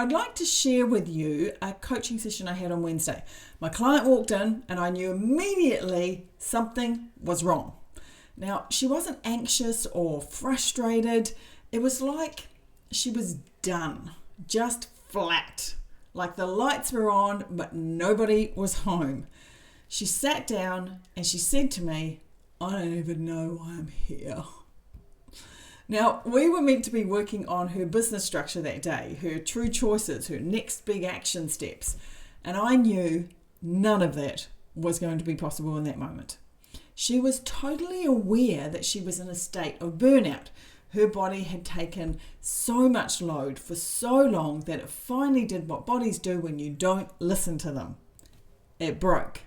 I'd like to share with you a coaching session I had on Wednesday. My client walked in and I knew immediately something was wrong. Now, she wasn't anxious or frustrated. It was like she was done, just flat, like the lights were on, but nobody was home. She sat down and she said to me, "I don't even know why I'm here." Now, we were meant to be working on her business structure that day, her true choices, her next big action steps. And I knew none of that was going to be possible in that moment. She was totally aware that she was in a state of burnout. Her body had taken so much load for so long that it finally did what bodies do when you don't listen to them. It broke.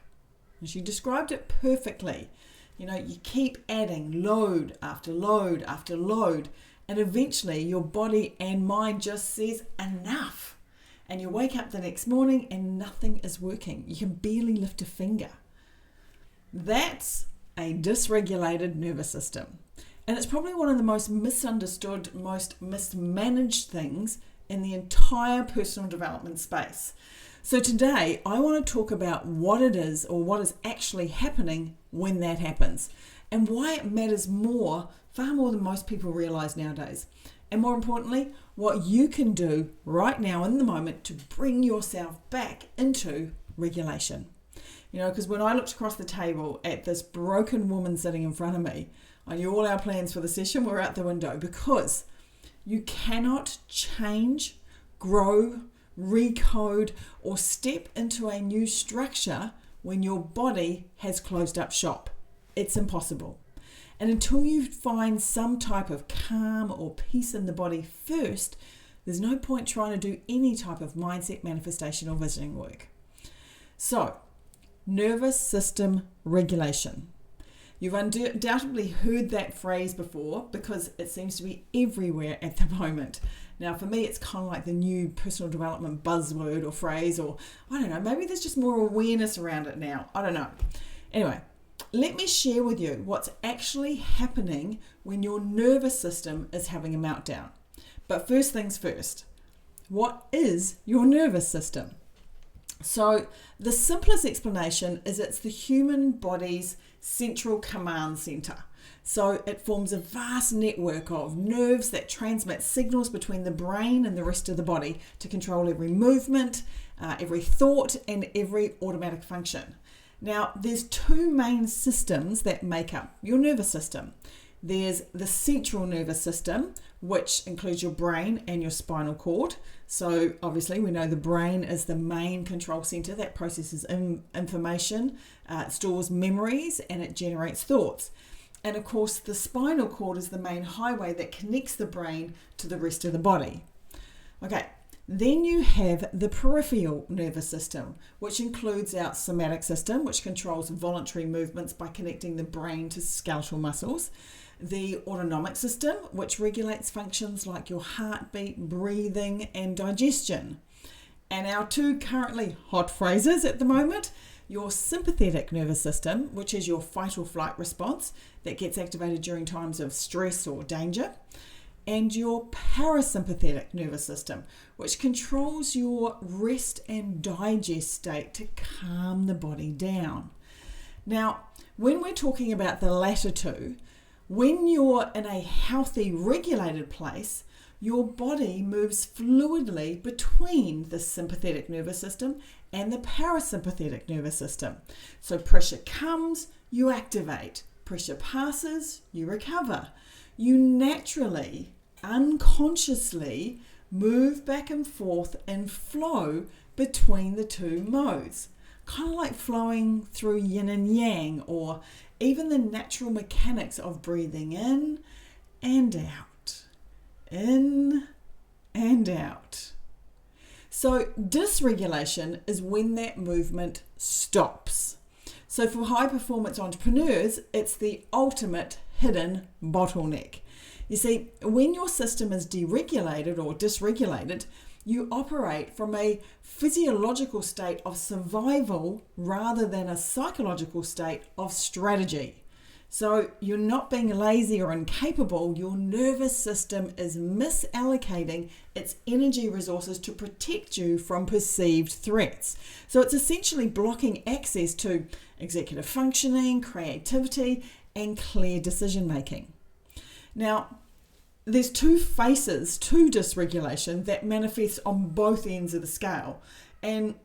And she described it perfectly. You know, you keep adding load after load after load, and eventually your body and mind just says enough. And you wake up the next morning and nothing is working. You can barely lift a finger. That's a dysregulated nervous system. And it's probably one of the most misunderstood, most mismanaged things in the entire personal development space. So today, I want to talk about what it is or what is actually happening when that happens and why it matters far more than most people realize nowadays. And more importantly, what you can do right now in the moment to bring yourself back into regulation. You know, because when I looked across the table at this broken woman sitting in front of me, I knew all our plans for the session were out the window because you cannot change, grow, recode, or step into a new structure when your body has closed up shop. It's impossible. And until you find some type of calm or peace in the body first, there's no point trying to do any type of mindset manifestation or visioning work. So, nervous system regulation. You've undoubtedly heard that phrase before because it seems to be everywhere at the moment. Now, for me, it's kind of like the new personal development buzzword or phrase, or I don't know, maybe there's just more awareness around it now. I don't know. Anyway, let me share with you what's actually happening when your nervous system is having a meltdown. But first things first, what is your nervous system? So the simplest explanation is it's the human body's central command center. So it forms a vast network of nerves that transmit signals between the brain and the rest of the body to control every movement, every thought, and every automatic function. Now, there's two main systems that make up your nervous system. There's the central nervous system, which includes your brain and your spinal cord. So obviously we know the brain is the main control center that processes information, stores memories, and it generates thoughts. And of course, the spinal cord is the main highway that connects the brain to the rest of the body. Okay, then you have the peripheral nervous system, which includes our somatic system, which controls voluntary movements by connecting the brain to skeletal muscles. The autonomic system, which regulates functions like your heartbeat, breathing, and digestion. And our two currently hot phrases at the moment, your sympathetic nervous system, which is your fight or flight response that gets activated during times of stress or danger, and your parasympathetic nervous system, which controls your rest and digest state to calm the body down. Now, when we're talking about the latter two, when you're in a healthy, regulated place, your body moves fluidly between the sympathetic nervous system and the parasympathetic nervous system. So pressure comes, you activate. Pressure passes, you recover. You naturally, unconsciously move back and forth and flow between the two modes. Kind of like flowing through yin and yang, or even the natural mechanics of breathing in and out. In and out. So dysregulation is when that movement stops. So for high performance entrepreneurs, it's the ultimate hidden bottleneck. You see, when your system is deregulated or dysregulated, you operate from a physiological state of survival rather than a psychological state of strategy. So you're not being lazy or incapable. Your nervous system is misallocating its energy resources to protect you from perceived threats. So it's essentially blocking access to executive functioning, creativity, and clear decision making. Now, there's two faces to dysregulation that manifest on both ends of the scale. And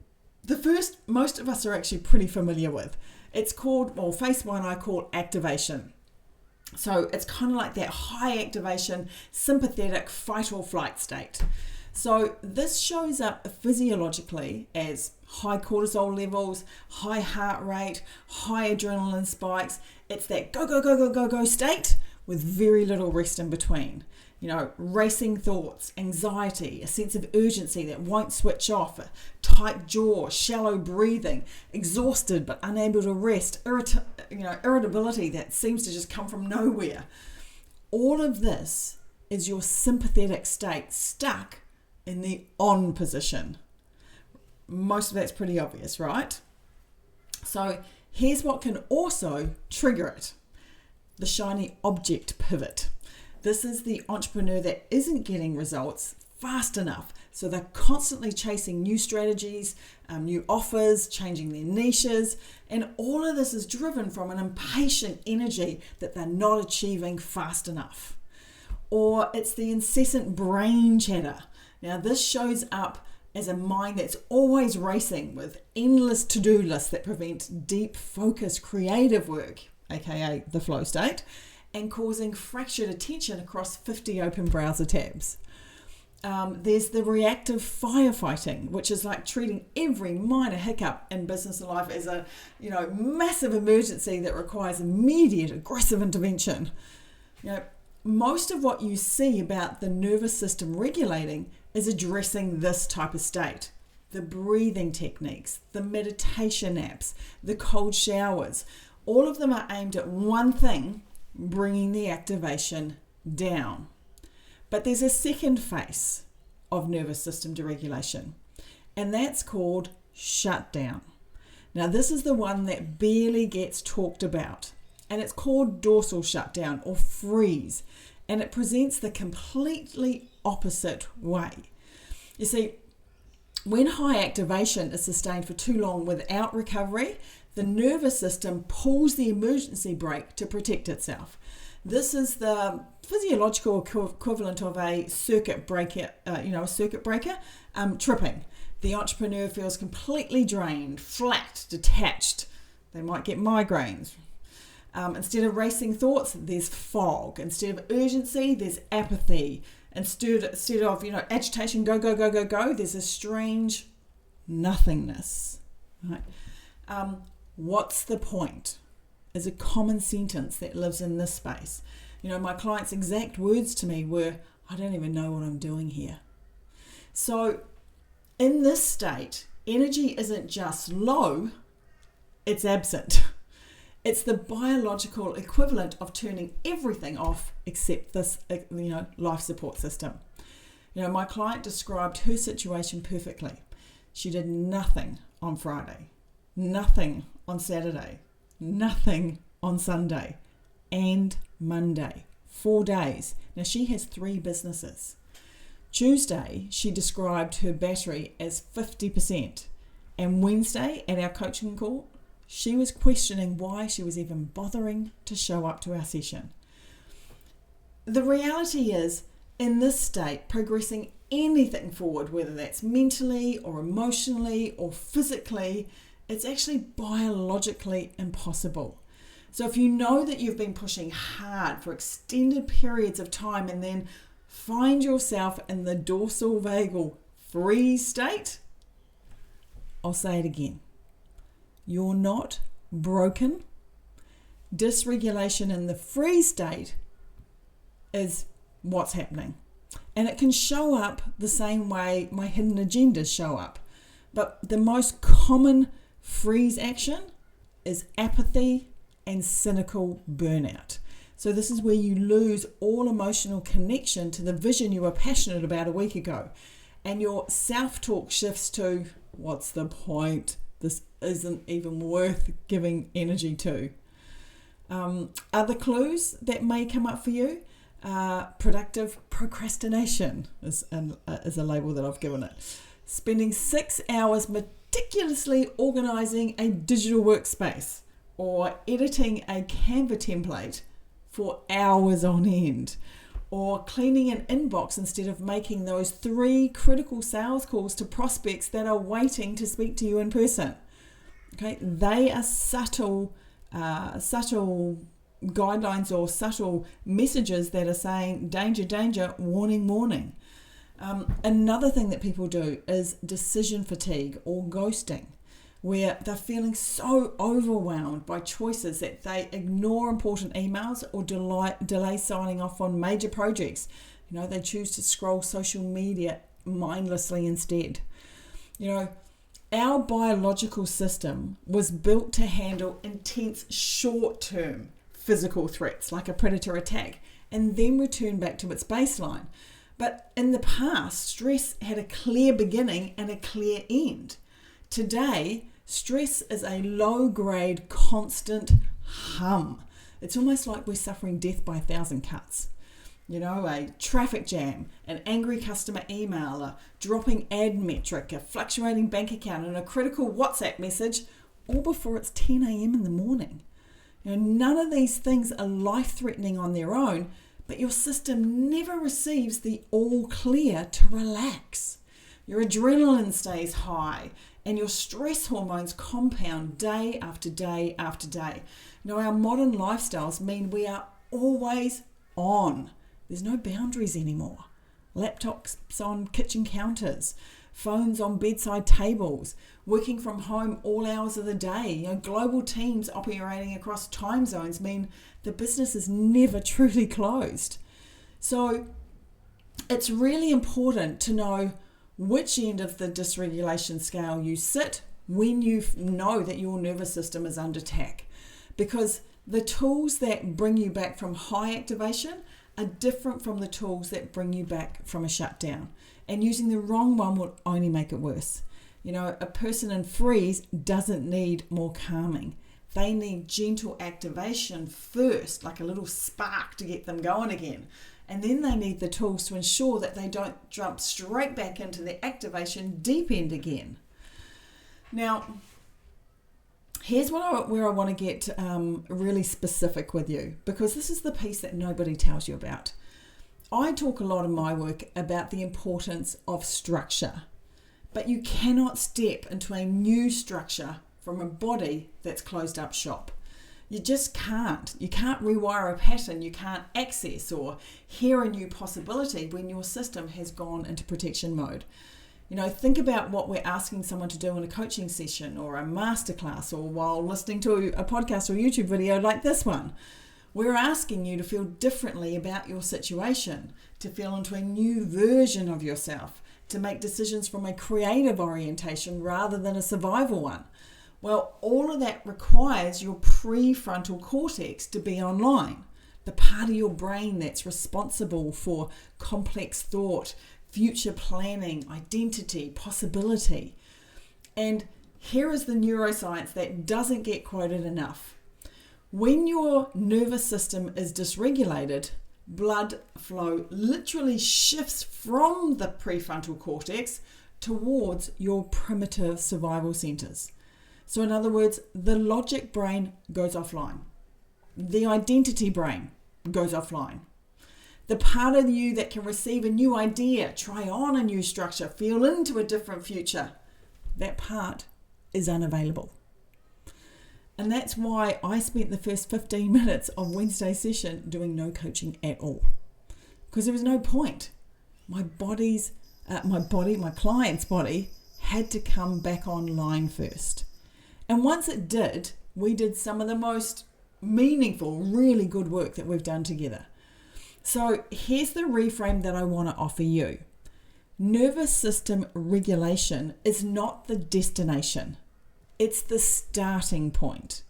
the first, most of us are actually pretty familiar with. It's called, well, phase one I call activation. So it's kind of like that high activation, sympathetic fight or flight state. So this shows up physiologically as high cortisol levels, high heart rate, high adrenaline spikes. It's that go, go, go, go, go, go state with very little rest in between. Racing thoughts, anxiety, a sense of urgency that won't switch off, a tight jaw, shallow breathing, exhausted but unable to rest, irritability that seems to just come from nowhere. All of this is your sympathetic state stuck in the on position. Most of that's pretty obvious, right? So here's what can also trigger it: the shiny object pivot. This is the entrepreneur that isn't getting results fast enough. So they're constantly chasing new strategies, new offers, changing their niches. And all of this is driven from an impatient energy that they're not achieving fast enough. Or it's the incessant brain chatter. Now this shows up as a mind that's always racing with endless to-do lists that prevent deep, focused, creative work, aka the flow state, and causing fractured attention across 50 open browser tabs. There's the reactive firefighting, which is like treating every minor hiccup in business and life as a massive emergency that requires immediate aggressive intervention. Most of what you see about the nervous system regulating is addressing this type of state. The breathing techniques, the meditation apps, the cold showers, all of them are aimed at one thing: bringing the activation down. But there's a second phase of nervous system deregulation, and that's called shutdown. Now this is the one that barely gets talked about, and it's called dorsal shutdown or freeze, and it presents the completely opposite way. You see, when high activation is sustained for too long without recovery, the nervous system pulls the emergency brake to protect itself. This is the physiological equivalent of a circuit breaker, tripping. The entrepreneur feels completely drained, flat, detached. They might get migraines. Instead of racing thoughts, there's fog. Instead of urgency, there's apathy. Instead of agitation, go, go, go, go, go, there's a strange nothingness. Right? What's the point? Is a common sentence that lives in this space. My client's exact words to me were, I don't even know what I'm doing here. So in this state, energy isn't just low, it's absent. It's the biological equivalent of turning everything off except this, life support system. My client described her situation perfectly. She did nothing on Friday, nothing on Saturday, nothing on Sunday and Monday. 4 days. Now she has 3 businesses. Tuesday, she described her battery as 50%. And Wednesday, at our coaching call, she was questioning why she was even bothering to show up to our session. The reality is, in this state, progressing anything forward, whether that's mentally or emotionally or physically, it's actually biologically impossible. So if you know that you've been pushing hard for extended periods of time and then find yourself in the dorsal vagal freeze state, I'll say it again. You're not broken. Dysregulation in the freeze state is what's happening. And it can show up the same way my hidden agendas show up. But the most common freeze action is apathy and cynical burnout. So this is where you lose all emotional connection to the vision you were passionate about a week ago. And your self-talk shifts to, what's the point? This isn't even worth giving energy to. Other clues that may come up for you, productive procrastination is a label that I've given it. Spending 6 hours meticulously organising a digital workspace or editing a Canva template for hours on end, or cleaning an inbox instead of making those 3 critical sales calls to prospects that are waiting to speak to you in person. Okay, they are subtle guidelines or subtle messages that are saying danger, danger, warning, warning. Another thing that people do is decision fatigue or ghosting, where they're feeling so overwhelmed by choices that they ignore important emails or delay signing off on major projects. They choose to scroll social media mindlessly instead. Our biological system was built to handle intense short-term physical threats like a predator attack and then return back to its baseline. But in the past, stress had a clear beginning and a clear end. Today, stress is a low-grade, constant hum. It's almost like we're suffering death by 1,000 cuts. A traffic jam, an angry customer email, a dropping ad metric, a fluctuating bank account, and a critical WhatsApp message, all before it's 10 a.m. in the morning. None of these things are life-threatening on their own, but your system never receives the all clear to relax. Your adrenaline stays high and your stress hormones compound day after day after day. Our modern lifestyles mean we are always on. There's no boundaries anymore. Laptops on kitchen counters, phones on bedside tables, working from home all hours of the day. Global teams operating across time zones mean the business is never truly closed. So it's really important to know which end of the dysregulation scale you sit when you know that your nervous system is under attack. Because the tools that bring you back from high activation are different from the tools that bring you back from a shutdown. And using the wrong one will only make it worse. A person in freeze doesn't need more calming. They need gentle activation first, like a little spark to get them going again. And then they need the tools to ensure that they don't jump straight back into the activation deep end again. Now, here's where I want to get really specific with you, because this is the piece that nobody tells you about. I talk a lot in my work about the importance of structure, but you cannot step into a new structure from a body that's closed up shop. You just can't. You can't rewire a pattern. You can't access or hear a new possibility when your system has gone into protection mode. Think about what we're asking someone to do in a coaching session or a masterclass or while listening to a podcast or YouTube video like this one. We're asking you to feel differently about your situation, to feel into a new version of yourself, to make decisions from a creative orientation rather than a survival one. Well, all of that requires your prefrontal cortex to be online, the part of your brain that's responsible for complex thought, future planning, identity, possibility. And here is the neuroscience that doesn't get quoted enough. When your nervous system is dysregulated, blood flow literally shifts from the prefrontal cortex towards your primitive survival centers. So in other words, the logic brain goes offline. The identity brain goes offline. The part of you that can receive a new idea, try on a new structure, feel into a different future, that part is unavailable. And that's why I spent the first 15 minutes of Wednesday's session doing no coaching at all. Because there was no point. My client's body had to come back online first. And once it did, we did some of the most meaningful, really good work that we've done together. So here's the reframe that I want to offer you. Nervous system regulation is not the destination. It's the starting point.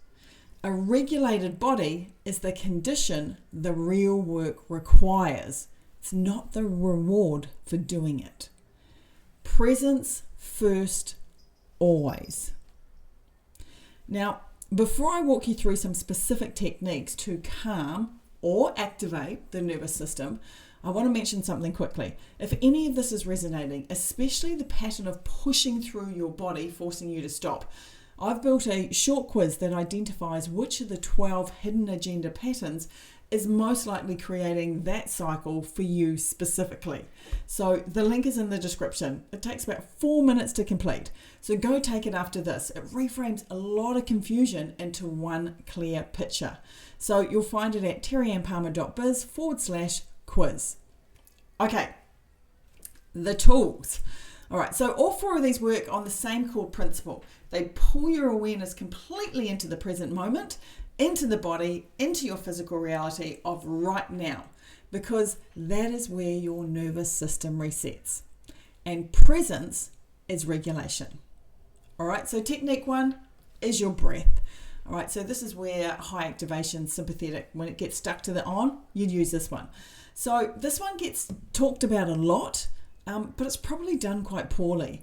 A regulated body is the condition the real work requires. It's not the reward for doing it. Presence first, always. Now, before I walk you through some specific techniques to calm or activate the nervous system, I want to mention something quickly. If any of this is resonating, especially the pattern of pushing through your body, forcing you to stop, I've built a short quiz that identifies which of the 12 hidden agenda patterns is most likely creating that cycle for you specifically. So the link is in the description. It takes about 4 minutes to complete. So go take it after this. It reframes a lot of confusion into one clear picture. So you'll find it at terrianepalmer.biz/quiz. Okay, the tools. All right, so all 4 of these work on the same core principle. They pull your awareness completely into the present moment, into the body, into your physical reality of right now, because that is where your nervous system resets. And presence is regulation. All right, so technique 1 is your breath. All right, so this is where high activation, sympathetic, when it gets stuck to the on, you'd use this one. So this one gets talked about a lot, but it's probably done quite poorly.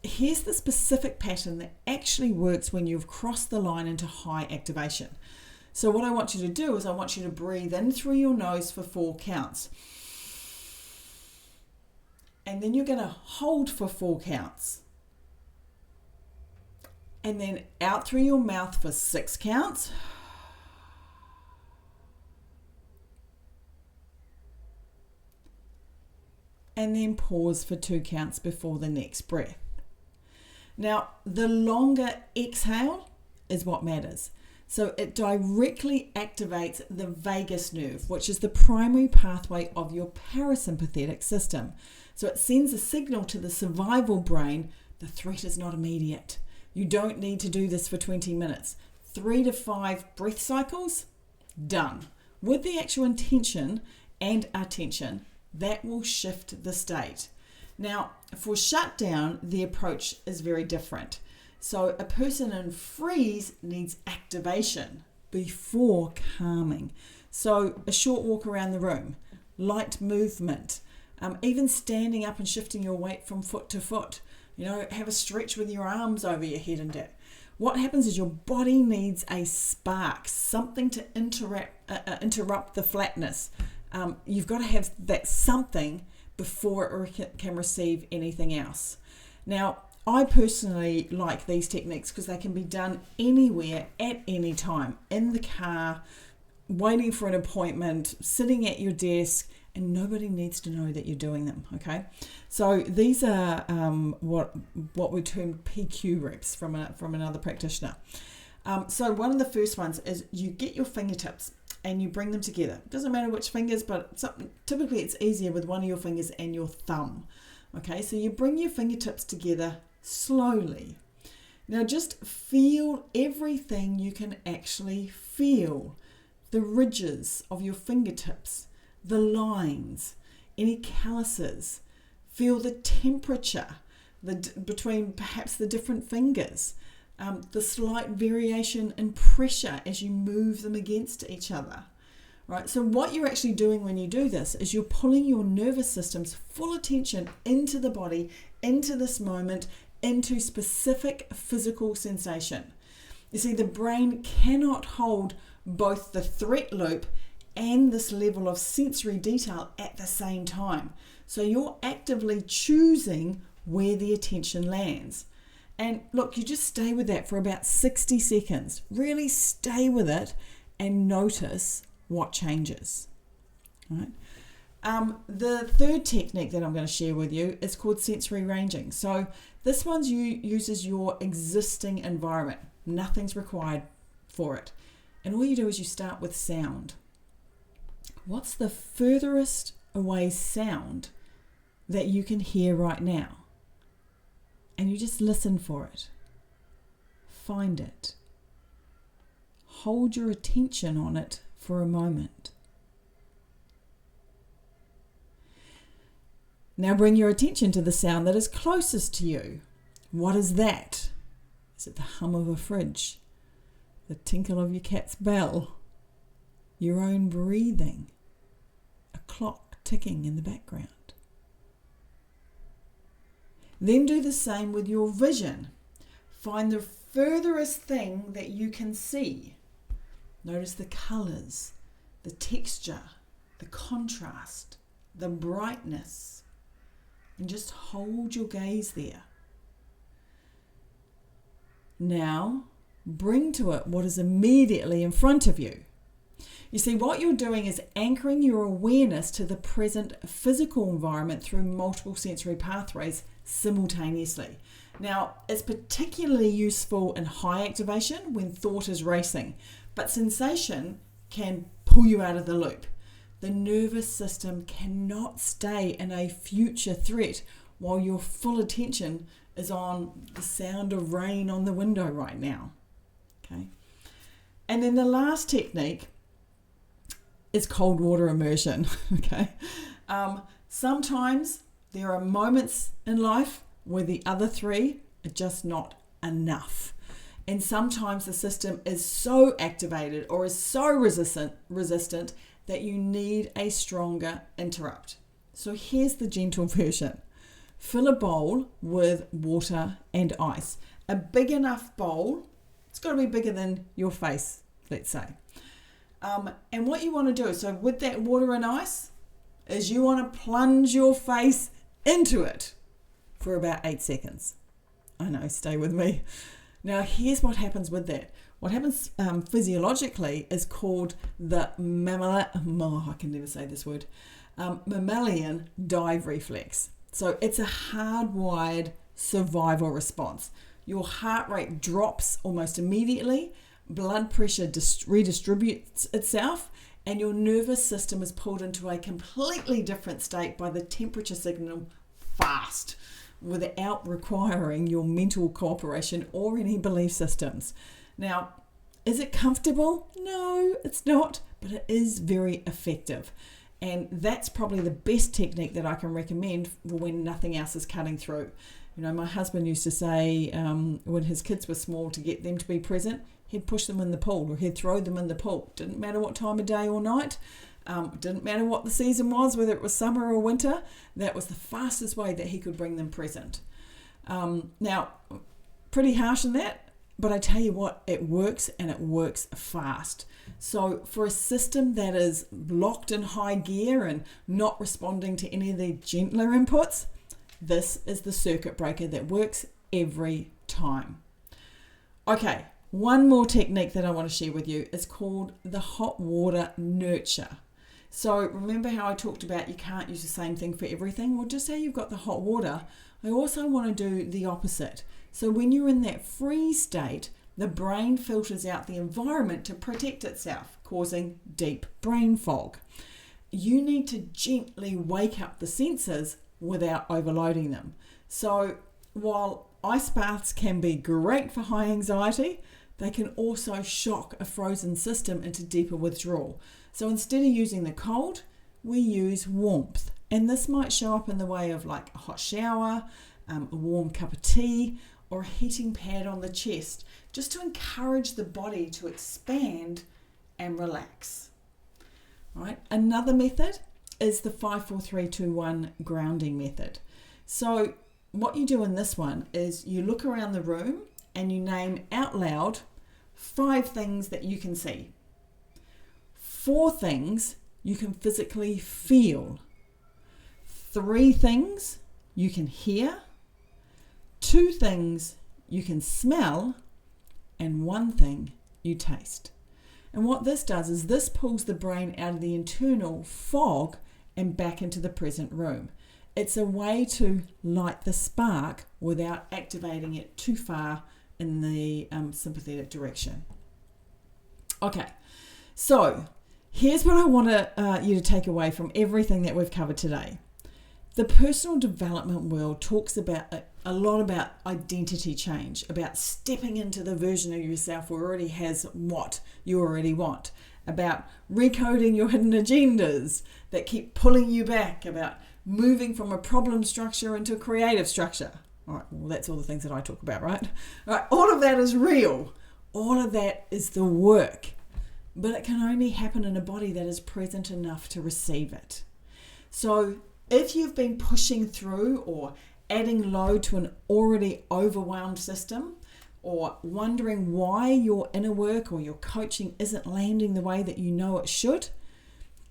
Here's the specific pattern that actually works when you've crossed the line into high activation. So what I want you to do is I want you to breathe in through your nose for 4 counts. And then you're going to hold for 4 counts. And then out through your mouth for 6 counts. And then pause for 2 counts before the next breath. Now, the longer exhale is what matters. So it directly activates the vagus nerve, which is the primary pathway of your parasympathetic system. So it sends a signal to the survival brain, the threat is not immediate. You don't need to do this for 20 minutes. 3 to 5 breath cycles, done. With the actual intention and attention, that will shift the state. Now, for shutdown, the approach is very different. So a person in freeze needs activation before calming. So a short walk around the room, light movement, even standing up and shifting your weight from foot to foot. Have a stretch with your arms over your head and dip. What happens is your body needs a spark, something to interrupt the flatness. You've got to have that something before it can receive anything else. Now, I personally like these techniques because they can be done anywhere at any time, in the car, waiting for an appointment, sitting at your desk, and nobody needs to know that you're doing them, okay? So these are what we term PQ reps from another practitioner. So one of the first ones is you get your fingertips and you bring them together. It doesn't matter which fingers, but typically it's easier with one of your fingers and your thumb. Okay, so you bring your fingertips together slowly. Now just feel everything you can actually feel. The ridges of your fingertips, the lines, any calluses. Feel the temperature between perhaps the different fingers. The slight variation in pressure as you move them against each other, right? So what you're actually doing when you do this is you're pulling your nervous system's full attention into the body, into this moment, into specific physical sensation. You see, the brain cannot hold both the threat loop and this level of sensory detail at the same time. So you're actively choosing where the attention lands. And look, you just stay with that for about 60 seconds. Really stay with it and notice what changes. Right? The third technique that I'm going to share with you is called sensory ranging. So this one uses your existing environment. Nothing's required for it. And all you do is you start with sound. What's the furthest away sound that you can hear right now? And you just listen for it. Find it. Hold your attention on it for a moment. Now bring your attention to the sound that is closest to you. What is that? Is it the hum of a fridge? The tinkle of your cat's bell? Your own breathing? A clock ticking in the background? Then do the same with your vision. Find the furthest thing that you can see. Notice the colours, the texture, the contrast, the brightness, and just hold your gaze there. Now, bring to it what is immediately in front of you. You see, what you're doing is anchoring your awareness to the present physical environment through multiple sensory pathways simultaneously. Now, it's particularly useful in high activation when thought is racing, but sensation can pull you out of the loop. The nervous system cannot stay in a future threat while your full attention is on the sound of rain on the window right now. Okay. And then the last technique is cold water immersion. Okay. Sometimes there are moments in life where the other three are just not enough. And sometimes the system is so activated or is so resistant that you need a stronger interrupt. So here's the gentle version. Fill a bowl with water and ice. A big enough bowl, it's got to be bigger than your face, let's say. And what you want to do, so with that water and ice, is you want to plunge your face into it for about 8 seconds. I know, stay with me. Now, here's what happens with that. What happens physiologically is called the mammalian dive reflex. So it's a hardwired survival response. Your heart rate drops almost immediately, blood pressure redistributes itself, and your nervous system is pulled into a completely different state by the temperature signal fast, without requiring your mental cooperation or any belief systems. Now, is it comfortable? No, it's not, but it is very effective. And that's probably the best technique that I can recommend for when nothing else is cutting through. You know, my husband used to say when his kids were small, to get them to be present, he'd push them in the pool or he'd throw them in the pool. Didn't matter what time of day or night. Didn't matter what the season was, whether it was summer or winter. That was the fastest way that he could bring them present. Now, pretty harsh in that, but I tell you what, it works, and it works fast. So for a system that is locked in high gear and not responding to any of the gentler inputs, this is the circuit breaker that works every time. Okay, one more technique that I want to share with you is called the hot water nurture. So remember how I talked about you can't use the same thing for everything? Well, just how you've got the hot water, I also want to do the opposite. So when you're in that freeze state, the brain filters out the environment to protect itself, causing deep brain fog. You need to gently wake up the senses without overloading them. So while ice baths can be great for high anxiety, they can also shock a frozen system into deeper withdrawal. So instead of using the cold, we use warmth. And this might show up in the way of like a hot shower, a warm cup of tea, or a heating pad on the chest, just to encourage the body to expand and relax. All right. Another method is the 5-4-3-2-1 grounding method. So what you do in this one is you look around the room and you name out loud 5 things that you can see, 4 things you can physically feel, 3 things you can hear, 2 things you can smell, and 1 thing you taste. And what this does is this pulls the brain out of the internal fog and back into the present room. It's a way to light the spark without activating it too far in the sympathetic direction. Okay, so here's what I want you to take away from everything that we've covered today. The personal development world talks about a lot about identity change, about stepping into the version of yourself who already has what you already want, about recoding your hidden agendas that keep pulling you back, about moving from a problem structure into a creative structure. All right, well, that's all the things that I talk about, right? All right, all of that is real. All of that is the work, but it can only happen in a body that is present enough to receive it. So if you've been pushing through or adding load to an already overwhelmed system, or wondering why your inner work or your coaching isn't landing the way that you know it should,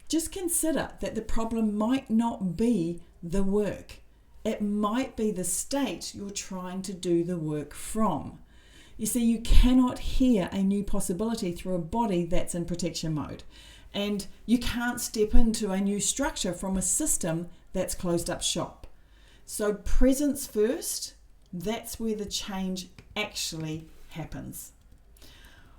just consider that the problem might not be the work. It might be the state you're trying to do the work from. You see, you cannot hear a new possibility through a body that's in protection mode. And you can't step into a new structure from a system that's closed up shop. So presence first, that's where the change actually happens.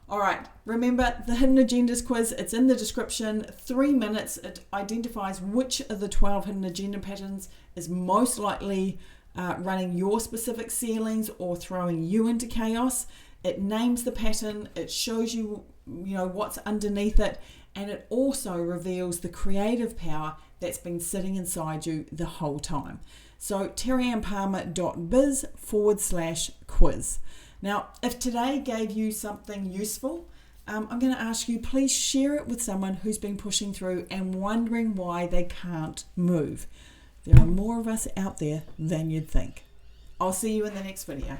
All right, remember the Hidden Agendas quiz, it's in the description, 3 minutes. It identifies which of the 12 hidden agenda patterns is most likely running your specific ceilings or throwing you into chaos. It names the pattern, it shows you, what's underneath it, and it also reveals the creative power that's been sitting inside you the whole time. So terrianepalmer.biz/quiz. Now, if today gave you something useful, I'm going to ask you, please share it with someone who's been pushing through and wondering why they can't move. There are more of us out there than you'd think. I'll see you in the next video.